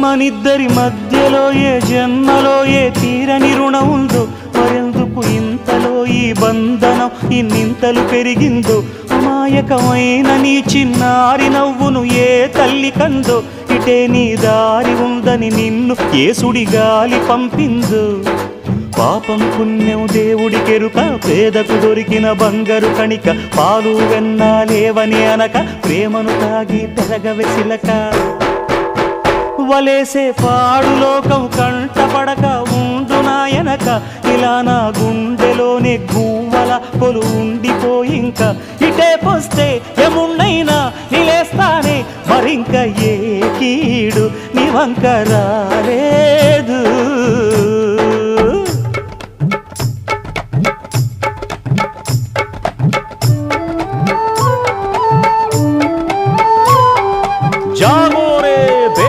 మనిద్దరి మధ్యలో ఏ జన్మలో ఏ తీరని రుణం ఉందో, మరెందుకు ఇంతలో ఈ బంధనం ఇన్నింతలు పెరిగిందో, అమాయకమైన నీ చిన్నారి నవ్వును ఏ తల్లి కందో, ఇటే నీ దారి ఉందని నిన్ను ఏ సుడి గాలి పంపిందో. పాపం పుణ్యం దేవుడికెరుక, పేదకు దొరికిన బంగారు కణిక, పాలు వెన్నాలేవని అనక ప్రేమను తాగి పెరగవెసిలక. వలేసే పాడు లోకం కంటపడక ఉండు నాయనక, ఇలా నా గుండెలోనే గువ్వల కొలు ఉండిపోయింక. ఇటే పోస్తే ఎమున్నైనా నిలేస్తానే, మరింక ఏ కీడు నీ వంక రాలే.